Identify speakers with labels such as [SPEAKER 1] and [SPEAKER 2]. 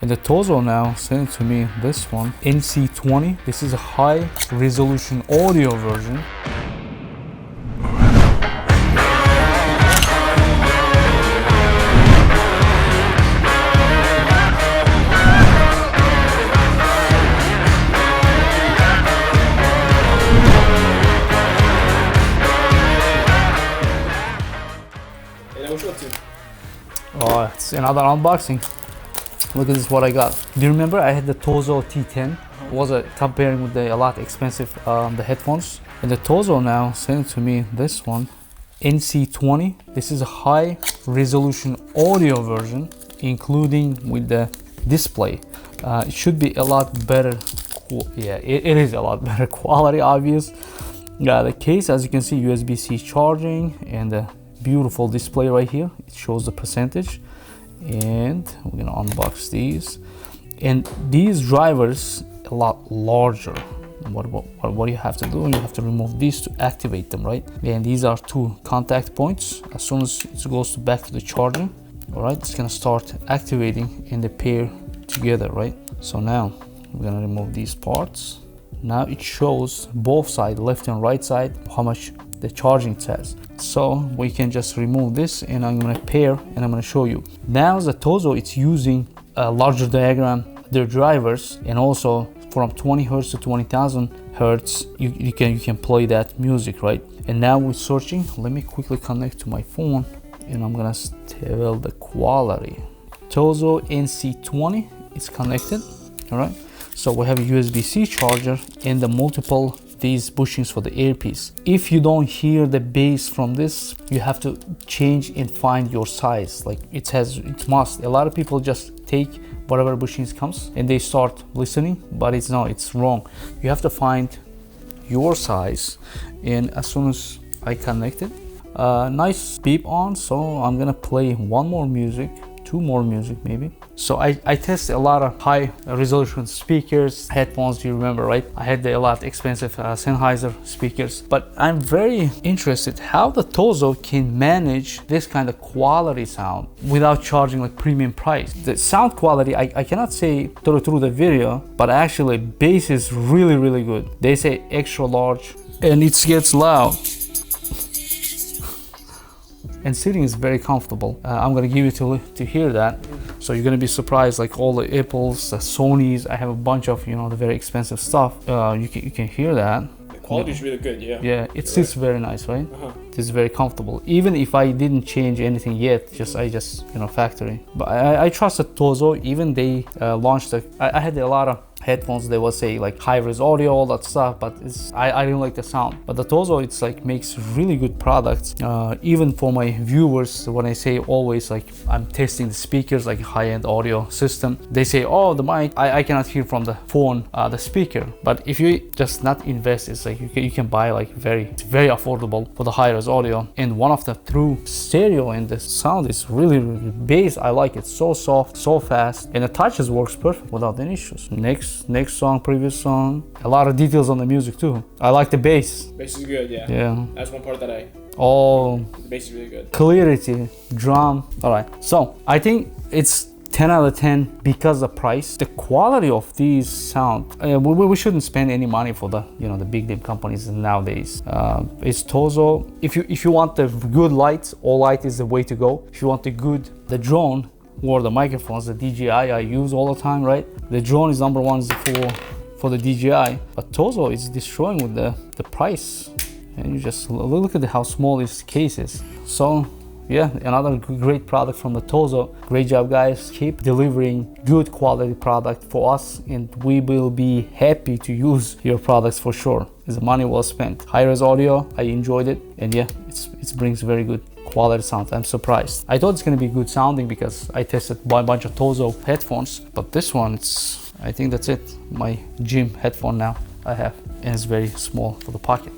[SPEAKER 1] And the TOZO now sent to me this one, NC20. This is a high resolution audio version. Oh, it's another unboxing. Look at this, what I got. Do you remember I had the TOZO T10? It was comparing with a lot expensive the headphones. And the TOZO now sent to me this one, NC20. This is a high resolution audio version, including with the display. It should be a lot better. Yeah, it is a lot better quality, obvious. Yeah, the case, as you can see, USB-C charging, and the beautiful display right here. It shows the percentage. And we're gonna unbox these. And these drivers a lot larger. What you have to do, you have to remove these to activate them, right? And these are two contact points. As soon as it goes back to the charger, all right, it's gonna start activating and the pair together, right? So now we're gonna remove these parts. Now it shows both sides, left and right side, how much the charging says. So we can just remove this, and I'm gonna pair, and I'm gonna show you. Now the TOZO, it's using a larger diagram, their drivers, and also from 20 hertz to 20,000 hertz, you can play that music, right? And now we're searching. Let me quickly connect to my phone, and I'm gonna tell the quality. TOZO NC20, it's connected, all right? So we have a USB-C charger and the multiple these bushings for the earpiece. If you don't hear the bass from this, you have to change and find your size. Like it must. A lot of people just take whatever bushings comes and they start listening, but it's wrong. You have to find your size. And as soon as I connect it, nice beep on. So I'm gonna play one more music, two more music maybe. So I test a lot of high resolution speakers, headphones, do you remember, right? I had a lot expensive Sennheiser speakers, but I'm very interested how the TOZO can manage this kind of quality sound without charging like premium price. The sound quality, I cannot say through the video, but actually bass is really, really good. They say extra large and it gets loud. And sitting is very comfortable. I'm gonna give you to hear that. So you're gonna be surprised, like all the Apples, the Sonys. I have a bunch of, the very expensive stuff. You can hear that.
[SPEAKER 2] The quality is really good, yeah.
[SPEAKER 1] Yeah, it sits very nice, right? It's very comfortable. Even if I didn't change anything yet, I just factory. But I trust the TOZO. Even they launched I had a lot of headphones, they will say like Hi-Res audio, all that stuff, but I didn't like the sound. But the TOZO, it's like makes really good products. Even for my viewers, when I say always like I'm testing the speakers, like high-end audio system, they say, oh, the mic, I cannot hear from the phone, the speaker. But if you just not invest, it's like you can buy like it's very affordable for the Hi-Res audio. And one of the true stereo, and the sound is really, really bass. I like it, so soft, so fast, and the touches works perfect without any issues. Next song, previous song, a lot of details on the music too. I like the bass.
[SPEAKER 2] Bass is good, yeah.
[SPEAKER 1] Yeah.
[SPEAKER 2] That's one part that
[SPEAKER 1] the
[SPEAKER 2] bass is really good.
[SPEAKER 1] Clarity, drum. All right. So I think it's 10 out of 10 because the price, the quality of these sound. We shouldn't spend any money for the the big name companies nowadays. It's TOZO. If you want the good lights, all light is the way to go. If you want the drone, or the microphones, the DJI I use all the time, right? The drone is number one for the DJI, but TOZO is destroying with the price. And you just look at how small this case is. So yeah, another great product from the TOZO. Great job, guys. Keep delivering good quality product for us, and we will be happy to use your products for sure. It's money well spent. Hi-Res audio, I enjoyed it, and yeah, it brings very good quality sound. I'm surprised. I thought it's gonna be good sounding because I tested a bunch of TOZO headphones, but this one, I think that's it. My gym headphone now I have, and it's very small for the pocket.